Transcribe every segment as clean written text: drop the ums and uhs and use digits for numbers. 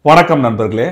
வணக்கம் நண்பர்களே.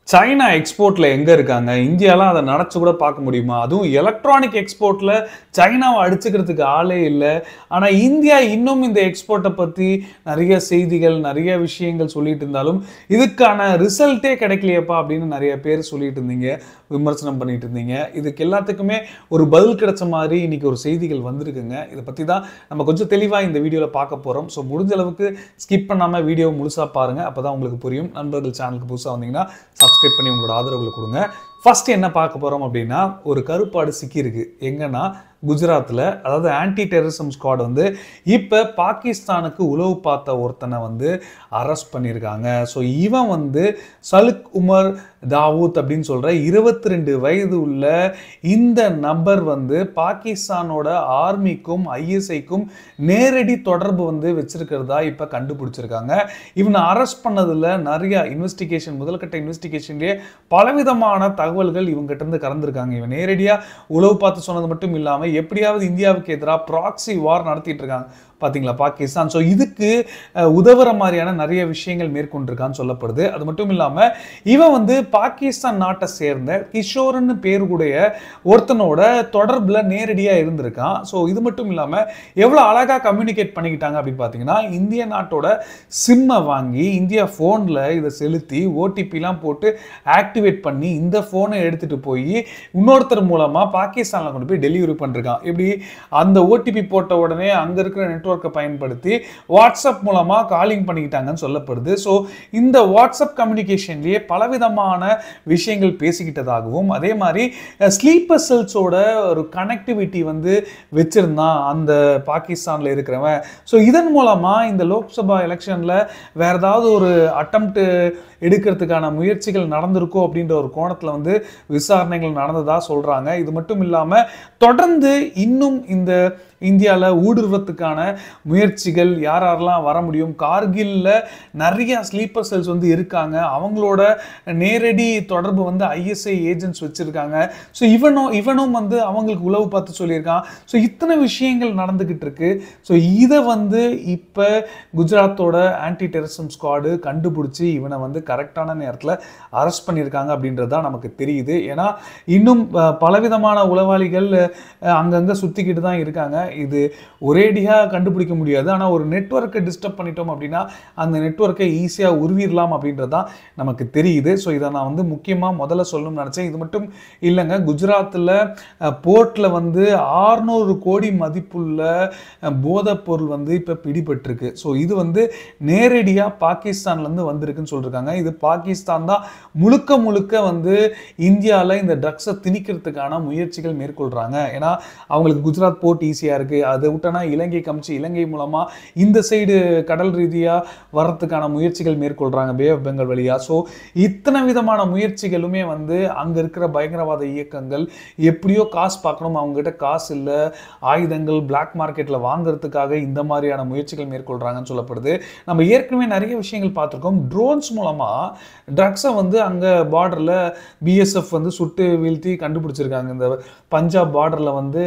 சைனா எக்ஸ்போர்ட்ல எங்க இருக்காங்க? இந்தியாலாம் அதை நினைச்சு கூட பார்க்க முடியுமா? அதுவும் எலக்ட்ரானிக் எக்ஸ்போர்ட்ல சைனாவை அடிச்சுக்கிறதுக்கு ஆளே இல்லை. ஆனா இந்தியா இன்னும் இந்த எக்ஸ்போர்ட்டை பத்தி நிறைய செய்திகள், நிறைய விஷயங்கள் சொல்லிட்டு இருந்தாலும் இதுக்கான ரிசல்ட்டே கிடைக்கலையப்பா அப்படின்னு நிறைய பேர் சொல்லிட்டு இருந்தீங்க, விமர்சனம் பண்ணிட்டு இருந்தீங்க. இதுக்கு எல்லாத்துக்குமே ஒரு பதில் கிடைச்ச மாதிரி இன்னைக்கு ஒரு செய்திகள் வந்திருக்குங்க. இதை பத்தி தான் நம்ம கொஞ்சம் தெளிவா இந்த வீடியோல பார்க்க போறோம். ஸோ முடிஞ்ச அளவுக்கு ஸ்கிப் பண்ணாம வீடியோ முழுசா பாருங்க, அப்பதான் உங்களுக்கு புரியும். நண்பர்கள் சேனலுக்கு புதுசா வந்தீங்கன்னா சப்ஸ்கிரைப் பண்ணி உங்களோட ஆதரவுகளை கொடுங்க. ஃபர்ஸ்ட் என்ன பார்க்க போறோம் அப்படின்னா, ஒரு கருப்பாடு சிக்கி இருக்கு எங்கன்னா குஜராத்தில். அதாவது ஆன்டி டெரரிசம் ஸ்குவாட் வந்து இப்போ பாகிஸ்தானுக்கு உளவு பார்த்த ஒருத்தனை வந்து அரெஸ்ட் பண்ணியிருக்காங்க. ஸோ இவன் வந்து சலுக் உமர் தாவூத் அப்படின்னு சொல்கிற 22 வயது உள்ள இந்த நபர் வந்து பாகிஸ்தானோட ஆர்மிக்கும் ஐஎஸ்ஐக்கும் நேரடி தொடர்பு வந்து வச்சிருக்கிறதா இப்போ கண்டுபிடிச்சிருக்காங்க. இவனை அரெஸ்ட் பண்ணதில் நிறைய இன்வெஸ்டிகேஷன், முதல்கட்ட இன்வெஸ்டிகேஷன்லேயே பலவிதமான தகவல்கள் இவங்ககிட்ட இருந்து கறந்துருக்காங்க. இவன் நேரடியாக உளவு பார்த்து சொன்னது மட்டும் இல்லாமல் எப்படியாவது இந்தியாவுக்கு எதிராக ப்ராக்சி வார் நடத்திட்டு இருக்காங்க பார்த்தீங்களா பாகிஸ்தான். ஸோ இதுக்கு உதவுற மாதிரியான நிறைய விஷயங்கள் மேற்கொண்டிருக்கான்னு சொல்லப்படுது. அது மட்டும் இல்லாமல் இவன் வந்து பாகிஸ்தான் நாட்டை சேர்ந்த கிஷோர்னு பேருடைய ஒருத்தனோட தொடர்பில் நேரடியாக இருந்திருக்கான். ஸோ இது மட்டும் இல்லாமல் எவ்வளோ அழகாக கம்யூனிகேட் பண்ணிக்கிட்டாங்க அப்படின்னு பார்த்தீங்கன்னா, இந்திய நாட்டோட சிம்மை வாங்கி இந்தியா ஃபோனில் இதை செலுத்தி ஓடிபிலாம் போட்டு ஆக்டிவேட் பண்ணி இந்த ஃபோனை எடுத்துகிட்டு போய் இன்னொருத்தர் மூலமாக பாகிஸ்தானில் கொண்டு போய் டெலிவரி பண்ணிருக்கான். இப்படி அந்த ஓடிபி போட்ட உடனே அங்கே இருக்கிற நெட்வொர்க்கை பயன்படுத்தி வாட்ஸ்அப் மூலமாக காலிங் பண்ணிக்கிட்டாங்கன்னு சொல்லப்படுது. ஸோ இந்த வாட்ஸ்அப் கம்யூனிகேஷன்லேயே பலவிதமான விஷயங்கள் பேசிக்கிட்டதாகவும், அதே மாதிரி ஸ்லீப்பர் செல்ஸோட ஒரு கனெக்டிவிட்டி வந்து வச்சிருந்தான் அந்த பாகிஸ்தானில் இருக்கிறவன். ஸோ இதன் மூலமாக இந்த லோக்சபா எலெக்ஷனில் வேற ஏதாவது ஒரு அட்டம்ப்ட் எடுக்கிறதுக்கான முயற்சிகள் நடந்திருக்கோ அப்படின்ற ஒரு கோணத்தில் வந்து விசாரணைகள் நடந்ததாக சொல்கிறாங்க. இது மட்டும் இல்லாமல் தொடர்ந்து இன்னும் இந்த இந்தியாவில் ஊடுருவத்துக்கான முயற்சிகள் யாரெல்லாம் வர முடியும், கார்கில்ல நிறைய ஸ்லீப்பர் செல்ஸ் வந்து இருக்காங்க, அவங்களோட நேரடி தொடர்பு வந்து ஐஎஸ்ஐ ஏஜென்ட்ஸ் வச்சுருக்காங்க. ஸோ இவனும் வந்து அவங்களுக்கு உளவு பார்த்து சொல்லியிருக்கான். ஸோ இத்தனை விஷயங்கள் நடந்துக்கிட்டு இருக்கு. ஸோ இதை வந்து இப்போ குஜராத்தோட ஆன்டி டெரரிசம் ஸ்குவாடு கண்டுபிடிச்சி இவனை வந்து கரெக்டான நேரத்தில் அரெஸ்ட் பண்ணியிருக்காங்க அப்படின்றது தான் நமக்கு தெரியுது. ஏன்னா இன்னும் பலவிதமான உளவாளிகள் அங்கங்கே சுற்றிக்கிட்டு தான் இருக்காங்க. இது ஒரேடியாக கண்டுபிடிக்க முடியாது. ஆனால் ஒரு நெட்வொர்க்கை டிஸ்டர்ப் பண்ணிட்டோம் அப்படின்னா அந்த நெட்வொர்க்கை ஈஸியாக உருவிடலாம் அப்படின்றது தான் நமக்கு தெரியுது. ஸோ இதை நான் வந்து முக்கியமாக முதல்ல சொல்லணும்னு நினச்சேன். இது மட்டும் இல்லைங்க, குஜராத்தில் போர்ட்டில் வந்து 600 கோடி மதிப்புள்ள போதைப் பொருள் வந்து இப்போ பிடிபட்டிருக்கு. ஸோ இது வந்து நேரடியாக பாகிஸ்தான்லேருந்து வந்திருக்குன்னு சொல்லியிருக்காங்க. இது பாகிஸ்தான் தான் முழுக்க முழுக்க வந்து இந்தியாவில் இந்த ட்ரக்ஸை திணிக்கிறதுக்கான முயற்சிகள் மேற்கொள்கிறாங்க. ஏன்னா அவங்களுக்கு குஜராத் போர்ட் ஈஸியாக இருக்குது, அதை விட்டனா இலங்கை கமிச்சு இலங்கை மூலமாக இந்த சைடு கடல் ரீதியாக வர்றதுக்கான முயற்சிகள் மேற்கொள்கிறாங்க பே ஆஃப் பெங்கால் வழியாக. ஸோ இத்தனை விதமான முயற்சிகளுமே வந்து அங்கே இருக்கிற பயங்கரவாத இயக்கங்கள் எப்படியோ காசு பார்க்கணும், அவங்ககிட்ட காசு இல்லை, ஆயுதங்கள் பிளாக் மார்க்கெட்டில் வாங்குறதுக்காக இந்த மாதிரியான முயற்சிகள் மேற்கொள்கிறாங்கன்னு சொல்லப்படுது. நம்ம ஏற்கனவே நிறைய விஷயங்கள் பார்த்துருக்கோம். ட்ரோன்ஸ் மூலமாக ட்ரக்ஸை வந்து அங்கே பார்டரில் பிஎஸ்எஃப் வந்து சுட்டு வீழ்த்தி கண்டுபிடிச்சிருக்காங்க. இந்த பஞ்சாப் பார்டரில் வந்து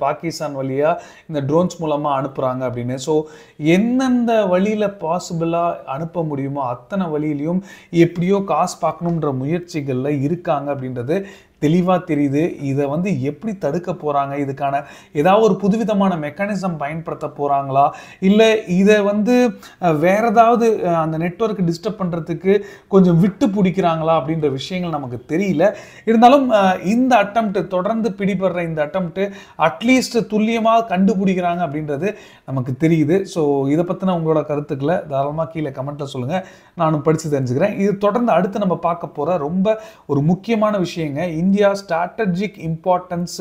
பாகிஸ்தான் வழியாக இந்த ட்ரோன்ஸ் மூலமாக அனுப்புகிறாங்க அப்படின்னு. ஸோ எந்தெந்த வழியில் பாசிபிளாக அனுப்ப முடியுமோ அத்தனை வழியிலையும் எப்படியோ காசு பார்க்கணுன்ற முயற்சிகளில் இருக்காங்க அப்படின்றது தெளிவாக தெரியுது. இதை வந்து எப்படி தடுக்க போகிறாங்க, இதுக்கான ஏதாவது ஒரு புதுவிதமான மெக்கானிசம் பயன்படுத்த போகிறாங்களா, இல்லை இதை வந்து வேற ஏதாவது அந்த நெட்வொர்க் டிஸ்டர்ப் பண்ணுறதுக்கு கொஞ்சம் விட்டு பிடிக்கிறாங்களா அப்படின்ற விஷயங்கள் நமக்கு தெரியல. இருந்தாலும் இந்த அட்டம்ப்ட் தொடர்ந்து பிடிபடுற இந்த அட்டம்ப்ட் அட்லீஸ்ட் துல்லியமாக கண்டுபிடிக்கிறாங்க அப்படின்றது நமக்கு தெரியுது. ஸோ இதை பற்றின உங்களோட கருத்துக்களை தாராளமாக கீழே கமெண்ட்டில் சொல்லுங்கள், நானும் படித்து தெரிஞ்சுக்கிறேன். இது தொடர்ந்து அடுத்து நம்ம பார்க்க போகிற ரொம்ப ஒரு முக்கியமான விஷயங்க, இந்தியா ஸ்ட்ராட்டஜிக் இம்பார்ட்டன்ஸ்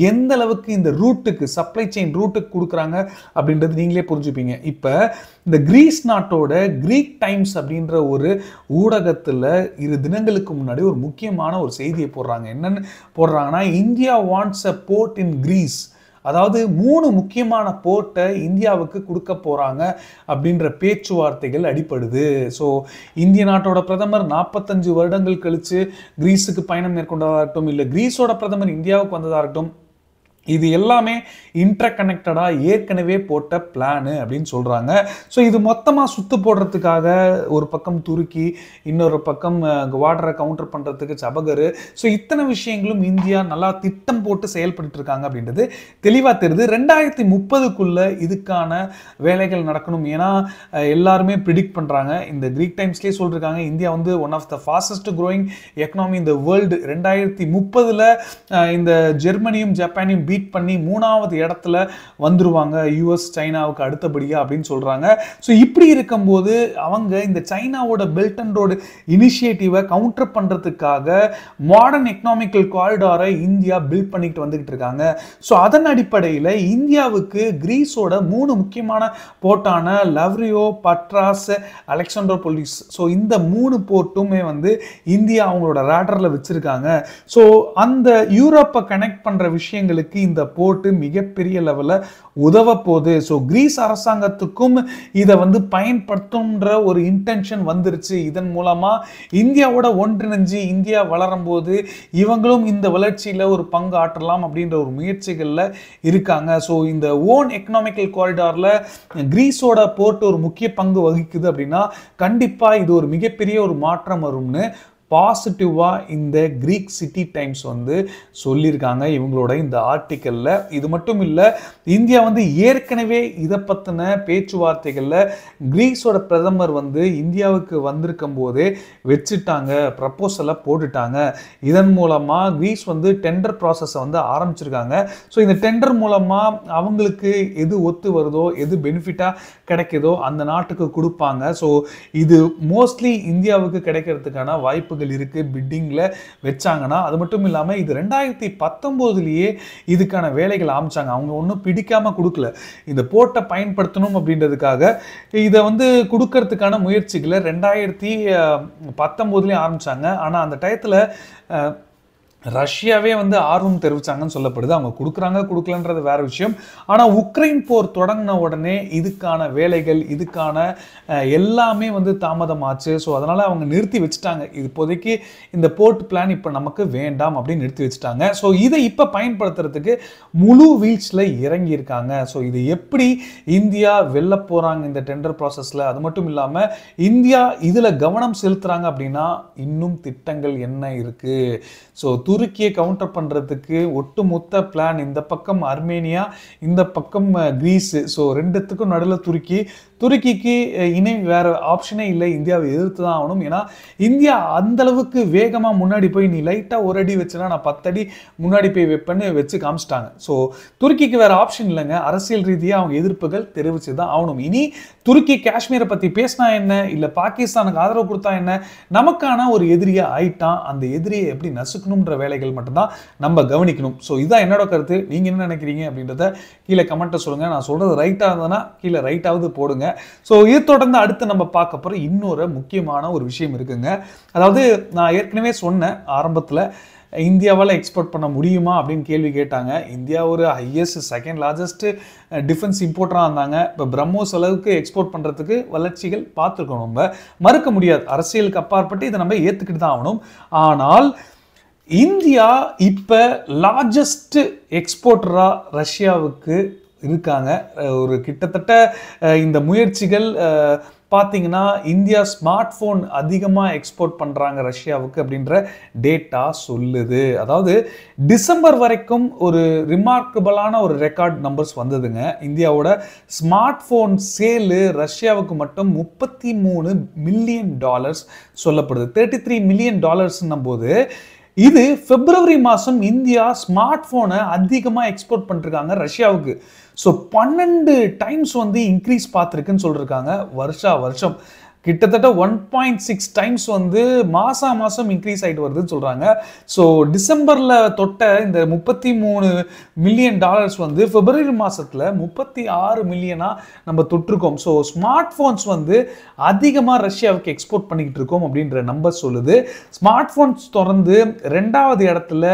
எந்த அளவுக்கு இந்த ரூட்டுக்கு, சப்ளை செயின் ரூட்டுக்கு கொடுக்குறாங்க அப்படின்றது நீங்களே புரிஞ்சுப்பீங்க. இப்போ இந்த கிரீஸ் நாட்டோட கிரீக் டைம்ஸ் அப்படின்ற ஒரு ஊடகத்தில் 2 தினங்களுக்கு முன்னாடி ஒரு முக்கியமான ஒரு செய்தியை போடுறாங்க. என்னன்னு போடுறாங்கன்னா, India wants a port in Greece. அதாவது 3 முக்கியமான போர்ட்டை இந்தியாவுக்கு கொடுக்க போகிறாங்க அப்படின்ற பேச்சுவார்த்தைகள் அடிப்படுது. ஸோ இந்திய நாட்டோட பிரதமர் 45 வருடங்கள் கழித்து கிரீஸுக்கு பயணம் மேற்கொண்டதாகட்டும், இல்லை கிரீஸோட பிரதமர் இந்தியாவுக்கு வந்ததாகட்டும், இது எல்லாமே இன்டர் கனெக்டடாக ஏற்கனவே போட்ட பிளானு அப்படின்னு சொல்கிறாங்க. ஸோ இது மொத்தமாக சுத்து போடுறதுக்காக ஒரு பக்கம் துருக்கி, இன்னொரு பக்கம் குவாட்ரை கவுண்டர் பண்ணுறதுக்கு சபகர். ஸோ இத்தனை விஷயங்களும் இந்தியா நல்லா திட்டம் போட்டு செயல்பட்டு இருக்காங்க அப்படின்றது தெளிவாக தெரியுது. 2030க்குள்ள இதுக்கான வேலைகள் நடக்கணும். ஏன்னா எல்லாருமே ப்ரிடிக்ட் பண்ணுறாங்க, இந்த கிரீக் டைம்ஸ்லேயே சொல்லியிருக்காங்க, இந்தியா வந்து one of the fastest growing economy இந்த வேர்ல்டு. 2030 இந்த ஜெர்மனியும் ஜப்பானையும் பீட் பண்ணி 3வது இடத்துல வந்துருவாங்க, யூஎஸ் சைனாவுக்கு அடுத்தபடியா அப்படின்னு சொல்றாங்க. ஸோ இப்படி இருக்கும்போது அவங்க இந்த சைனாவோட பெல்ட் அண்ட் ரோடு இனிஷியேட்டிவை கவுண்டர் பண்றதுக்காக மாடர்ன் எக்கனாமிக்கல் காரிடாரை இந்தியா பில்ட் பண்ணிட்டு வந்துகிட்டு இருக்காங்க. ஸோ அதன் அடிப்படையில் இந்தியாவுக்கு கிரீஸோட 3 முக்கியமான போர்ட்டான லவ்ரியோ, பட்ராஸ், அலெக்சாண்ட்ரோபோலிஸ், ஸோ இந்த 3 போர்ட்டுமே வந்து இந்தியா அவங்களோட ரேடர்ல வச்சிருக்காங்க. ஸோ அந்த யூரோப்பை கனெக்ட் பண்ற விஷயங்களுக்கு இந்த போர்ட்டு மிகப்பெரிய லெவலில் உதவ போகுது. ஸோ கிரீஸ் அரசாங்கத்துக்கும் இதை வந்து பயன்படுத்தும்ன்ற ஒரு இன்டென்ஷன் வந்துருச்சு. இதன் மூலமா இந்தியாவோட ஒன்றிணைஞ்சு இந்தியா வளரும் போது இவங்களும் இந்த வளர்ச்சியில் ஒரு பங்கு ஆற்றலாம் அப்படின்ற ஒரு முயற்சிகளில் இருக்காங்க. ஸோ இந்த ஓன் எக்கனாமிக்கல் காரிடாரில் கிரீஸோட போர்ட் ஒரு முக்கிய பங்கு வகிக்குது அப்படின்னா கண்டிப்பாக இது ஒரு மிகப்பெரிய ஒரு மாற்றம் வரும்னு பாசிட்டிவாக இந்த கிரீக் சிட்டி டைம்ஸ் வந்து சொல்லியிருக்காங்க இவங்களோட இந்த ஆர்டிக்கலில். இது மட்டும் இல்லை, இந்தியா வந்து ஏற்கனவே இதை பற்றின பேச்சுவார்த்தைகளில் கிரீஸோட பிரதமர் வந்து இந்தியாவுக்கு வந்திருக்கும் போதே வச்சுட்டாங்க, ப்ரப்போசலை போட்டுட்டாங்க. இதன் மூலமாக கிரீஸ் வந்து டெண்டர் ப்ராசஸை வந்து ஆரம்பிச்சிருக்காங்க. ஸோ இந்த டெண்டர் மூலமாக அவங்களுக்கு எது ஒத்து வருதோ, எது பெனிஃபிட்டாக கிடைக்குதோ அந்த நாட்டுக்கு கொடுப்பாங்க. ஸோ இது மோஸ்ட்லி இந்தியாவுக்கு கிடைக்கிறதுக்கான வாய்ப்பு இருக்கு பிட்டிங்ல வச்சாங்கன்னா. அது மட்டும் இல்லாம இது 2019லயே இதுக்கான வேலைகள் ஆரம்பிச்சாங்க. அவங்க ஒன்றும் பிடிக்காம கொடுக்கல, இந்த போர்ட்டை பயன்படுத்தணும் அப்படின்றதுக்காக இதை வந்து கொடுக்கறதுக்கான முயற்சிகளை 2019லயே ஆரம்பிச்சாங்க. ஆனா அந்த டயத்துல ரஷ்யாவே வந்து ஆர்வம் தெரிவிச்சாங்கன்னு சொல்லப்படுது. அவங்க கொடுக்குறாங்க கொடுக்கலன்றது வேற விஷயம். ஆனால் உக்ரைன் போர் தொடங்கின உடனே இதுக்கான வேலைகள், இதுக்கான எல்லாமே வந்து தாமதமாச்சு. ஸோ அதனால அவங்க நிறுத்தி வச்சுட்டாங்க. இப்போதைக்கு இந்த போர்ட் பிளான் இப்போ நமக்கு வேண்டாம் அப்படின்னு நிறுத்தி வச்சுட்டாங்க. ஸோ இதை இப்போ பயன்படுத்துறதுக்கு முழு வீழ்ச்சியில் இறங்கியிருக்காங்க. ஸோ இது எப்படி இந்தியா வெளில போகிறாங்க இந்த டெண்டர் ப்ராசஸில், அது மட்டும் இல்லாமல் இந்தியா இதில் கவனம் செலுத்துகிறாங்க அப்படின்னா இன்னும் திட்டங்கள் என்ன இருக்குது. ஸோ துருக்கியை கவுண்டர் பண்ணுறதுக்கு ஒட்டுமொத்த பிளான், இந்த பக்கம் அர்மேனியா, இந்த பக்கம் கிரீஸ். ஸோ ரெண்டுத்துக்கும் நடுவில் துருக்கிக்கு இணை வேற ஆப்ஷனே இல்லை, இந்தியாவை எதிர்த்து தான் ஆகணும். ஏன்னா இந்தியா அந்த அளவுக்கு வேகமாக முன்னாடி போய் நீ லைட்டாக ஒரு அடி வச்சுனா நான் 10 அடி முன்னாடி போய் வைப்பேன்னு வச்சு காமிச்சிட்டாங்க. ஸோ துருக்கிக்கு வேற ஆப்ஷன் இல்லைங்க, அரசியல் ரீதியாக அவங்க எதிர்ப்புகள் தெரிவிச்சு தான் ஆகணும். இனி துருக்கி காஷ்மீரை பற்றி பேசினா என்ன, இல்லை பாகிஸ்தானுக்கு ஆதரவு கொடுத்தா என்ன, நமக்கான ஒரு எதிரியா ஆயிட்டான். அந்த எதிரியை எப்படி நசுக்கணும்ன்ற வேலைகள் மட்டும்தான் நம்ம கவனிக்கணும். ஸோ இதுதான் என்னோட கருத்து. நீங்கள் என்ன நினைக்கிறீங்க அப்படின்றத கீழே கமெண்ட்டை சொல்லுங்கள். நான் சொல்கிறது ரைட்டாக இருந்ததுன்னா கீழே ரைட்டாவது போடுங்க. ஸோ இது தொடர்ந்து அடுத்து நம்ம பார்க்க போகிற இன்னொரு முக்கியமான ஒரு விஷயம் இருக்குங்க. அதாவது நான் ஏற்கனவே சொன்னேன் ஆரம்பத்தில், இந்தியாவால் எக்ஸ்போர்ட் பண்ண முடியுமா அப்படின்னு கேள்வி கேட்டாங்க. இந்தியா ஒரு ஹையஸ்ட் செகண்ட் லார்ஜஸ்ட் டிஃபென்ஸ் இம்போர்ட்டராக இருந்தாங்க. இப்போ பிரம்மோஸ் அளவுக்கு எக்ஸ்போர்ட் பண்ணுறதுக்கு வளர்ச்சிகள் பார்த்துருக்கோம். நம்ம மறுக்க முடியாது, அரசியலுக்கு அப்பாற்பட்டு இதை நம்ம ஏற்றுக்கிட்டு தான் ஆகணும். ஆனால் இந்தியா இப்போ லார்ஜஸ்ட் எக்ஸ்போர்ட்டராக ரஷ்யாவுக்கு இருக்காங்க. ஒரு கிட்டத்தட்ட இந்த முயற்சிகள் பார்த்தீங்கன்னா இந்தியா ஸ்மார்ட் ஃபோன் அதிகமாக எக்ஸ்போர்ட் பண்ணுறாங்க ரஷ்யாவுக்கு அப்படின்ற டேட்டா சொல்லுது. அதாவது டிசம்பர் வரைக்கும் ஒரு ரிமார்க்கபிளான ஒரு ரெக்கார்ட் நம்பர்ஸ் வந்ததுங்க. இந்தியாவோட ஸ்மார்ட் ஃபோன் சேலு ரஷ்யாவுக்கு மட்டும் $33 மில்லியன் சொல்லப்படுது. $33 மில்லியன் போது இது பிப்ரவரி மாதம் இந்தியா ஸ்மார்ட் ஃபோனை அதிகமாக எக்ஸ்போர்ட் பண்ணிருக்காங்க ரஷ்யாவுக்கு. ஸோ 12 டைம்ஸ் வந்து இன்க்ரீஸ் பார்த்துருக்குன்னு சொல்லியிருக்காங்க. வருஷம் கிட்டத்தட்ட 1.6 டைம்ஸ் வந்து மாதம் இன்க்ரீஸ் ஆகிட்டு வருதுன்னு சொல்கிறாங்க. ஸோ டிசம்பரில் தொட்ட இந்த $33 மில்லியன் வந்து பிப்ரவரி மாதத்தில் 36 மில்லியனாக நம்ம தொட்டிருக்கோம். ஸோ ஸ்மார்ட் ஃபோன்ஸ் வந்து அதிகமாக ரஷ்யாவுக்கு எக்ஸ்போர்ட் பண்ணிக்கிட்டு இருக்கோம் அப்படின்ற நம்பர் சொல்லுது. ஸ்மார்ட் ஃபோன்ஸ் தொடர்ந்து 2வது இடத்துல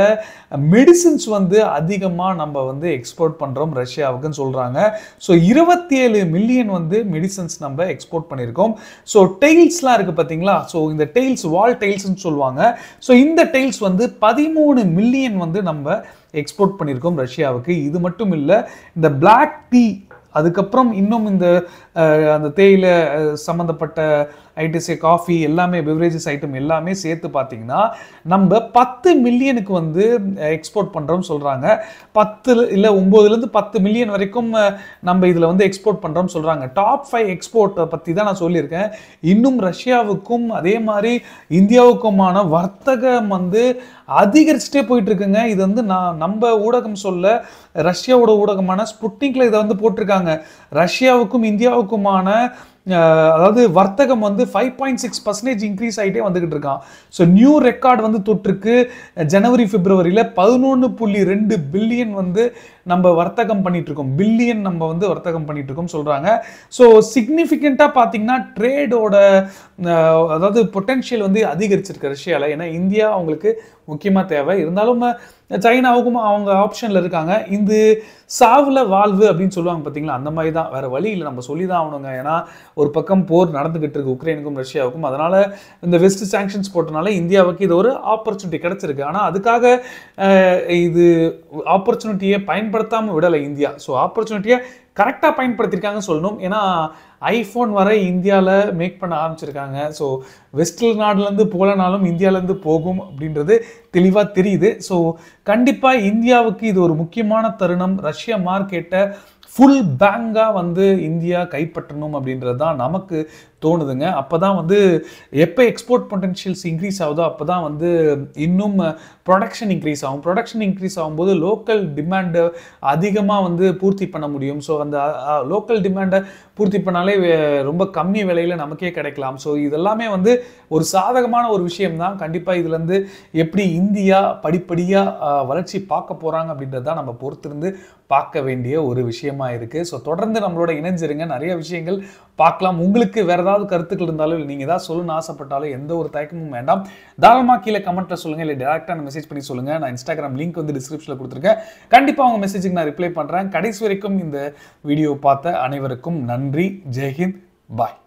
மெடிசின்ஸ் வந்து அதிகமாக நம்ம வந்து எக்ஸ்போர்ட் பண்ணுறோம் ரஷ்யாவுக்குன்னு சொல்கிறாங்க. ஸோ 27 மில்லியன் வந்து மெடிசின்ஸ் நம்ம எக்ஸ்போர்ட் பண்ணியிருக்கோம். ஸோ டெய்ல்ஸ்லாம் இருக்குது பார்த்தீங்களா, ஸோ இந்த டெய்ல்ஸ் வால் டெய்ல்ஸ்ன்னு சொல்லுவாங்க. ஸோ இந்த டெய்ல்ஸ் வந்து 13 மில்லியன் வந்து நம்ம எக்ஸ்போர்ட் பண்ணியிருக்கோம் ரஷ்யாவுக்கு. இது மட்டும் இல்லை, இந்த பிளாக் டீ, அதுக்கப்புறம் இன்னும் இந்த அந்த தேயிலை சம்மந்தப்பட்ட ஐடிசி, காஃபி, எல்லாமே பெவரேஜஸ் ஐட்டம் எல்லாமே சேர்த்து பார்த்தீங்கன்னா நம்ம 10 மில்லியனுக்கு வந்து எக்ஸ்போர்ட் பண்ணுறோம்னு சொல்கிறாங்க. 10 இல்லை 9லேருந்து 10 மில்லியன் வரைக்கும் நம்ம இதில் வந்து எக்ஸ்போர்ட் பண்ணுறோம்னு சொல்கிறாங்க. டாப் 5 எக்ஸ்போர்ட்டை பற்றி தான் நான் சொல்லியிருக்கேன். இன்னும் ரஷ்யாவுக்கும் அதே மாதிரி இந்தியாவுக்குமான வர்த்தகம் வந்து அதிகரிச்சுட்டே போயிட்டு இருக்குங்க. இது வந்து நம்ம ஊடகம் சொல்ல, ரஷ்யாவோட ஊடகமான ஸ்புட்னிக்ல இதை வந்து போட்டிருக்காங்க. ரஷ்யாவுக்கும் இந்தியாவுக்குமான அதாவது வர்த்தகம் வந்து 5.6% இன்க்ரீஸ் ஆகிட்டே வந்துகிட்டு இருக்கான். ஸோ நியூ ரெக்கார்ட் வந்து தொற்றுக்கு. ஜனவரி பிப்ரவரியில் 11.2 பில்லியன் வந்து நம்ம வர்த்தகம் பண்ணிட்டு இருக்கோம். பில்லியன் நம்ம வந்து வர்த்தகம் பண்ணிட்டு இருக்கோம் சொல்றாங்க. ஸோ சிக்னிஃபிகண்டாக பார்த்தீங்கன்னா ட்ரேடோட அதாவது பொட்டென்ஷியல் வந்து அதிகரிச்சிருக்கு ரஷ்யாவில். ஏன்னா இந்தியா அவங்களுக்கு முக்கியமாக தேவை. இருந்தாலும் சைனாவுக்கும் அவங்க ஆப்ஷனில் இருக்காங்க. இந்த சாவில் வாழ்வு அப்படின்னு சொல்லுவாங்க பார்த்தீங்களா, அந்த மாதிரி தான். வேறு வழி இல்லை, நம்ம சொல்லி தான் ஆகணுங்க. ஏன்னா ஒரு பக்கம் போர் நடந்துகிட்டு இருக்கு உக்ரைனுக்கும் ரஷ்யாவுக்கும். அதனால் இந்த வெஸ்ட் சாங்ஷன்ஸ் போட்டனால இந்தியாவுக்கு இது ஒரு ஆப்பர்ச்சுனிட்டி கிடைச்சிருக்கு. ஆனால் அதுக்காக இது ஆப்பர்ச்சுனிட்டியை பயன்படுத்தாமல் விடலை இந்தியா. ஸோ ஆப்பர்ச்சுனிட்டியை கரெக்டாக பயன்படுத்தியிருக்காங்கன்னு சொல்லணும். ஏன்னா ஐஃபோன் வரை இந்தியாவில் மேக் பண்ண ஆரம்பிச்சிருக்காங்க. ஸோ வெஸ்ட் நாடுலேருந்து போகலனாலும் இந்தியாவிலேருந்து போகும் அப்படின்றது தெளிவாக தெரியுது. ஸோ கண்டிப்பாக இந்தியாவுக்கு இது ஒரு முக்கியமான தருணம். ரஷ்யா மார்க்கெட்டை ஃபுல் பேங்காக வந்து இந்தியா கைப்பற்றணும் அப்படின்றது தான் நமக்கு தோணுதுங்க. அப்போ தான் வந்து எப்போ எக்ஸ்போர்ட் பொட்டன்ஷியல்ஸ் இன்க்ரீஸ் ஆகுதோ அப்போ தான் வந்து இன்னும் ப்ரொடக்ஷன் இன்க்ரீஸ் ஆகும். ப்ரொடக்ஷன் இன்க்ரீஸ் ஆகும்போது லோக்கல் டிமாண்டை அதிகமாக வந்து பூர்த்தி பண்ண முடியும். ஸோ அந்த லோக்கல் டிமாண்டை பூர்த்தி பண்ணாலே ரொம்ப கம்மி விலையில் நமக்கே கிடைக்கலாம். ஸோ இதெல்லாமே வந்து ஒரு சாதகமான ஒரு விஷயம்தான். கண்டிப்பாக இதுலேருந்து எப்படி இந்தியா படிப்படியாக வளர்ச்சி பார்க்க போகிறாங்க அப்படின்றது தான் நம்ம பொறுத்திருந்து பார்க்க வேண்டிய ஒரு விஷயமா இருக்குது. ஸோ தொடர்ந்து நம்மளோட இணைஞ்சிருங்க, நிறைய விஷயங்கள் பார்க்கலாம். உங்களுக்கு வேறு ஏதாவது கருத்துக்கள் இருந்தாலும் இல்லை நீங்கள் ஏதாவது சொல்லணும்னு ஆசைப்பட்டாலும் எந்த ஒரு தயக்கமும் வேண்டாம். தாராளமாக கீழே கமெண்ட்டில் சொல்லுங்கள், இல்லை டேரெக்டாக மெசேஜ் பண்ணி சொல்லுங்கள். நான் இன்ஸ்டாகிராம் லிங்க் வந்து டிஸ்கிரிப்ஷனில் கொடுத்துருக்கேன். கண்டிப்பாக உங்கள் மெசேஜுக்கு நான் ரிப்ளை பண்ணுறேன். கடைசி வரைக்கும் இந்த வீடியோ பார்த்த அனைவருக்கும் நன்றி. ஜெய்ஹிந்த், பாய்.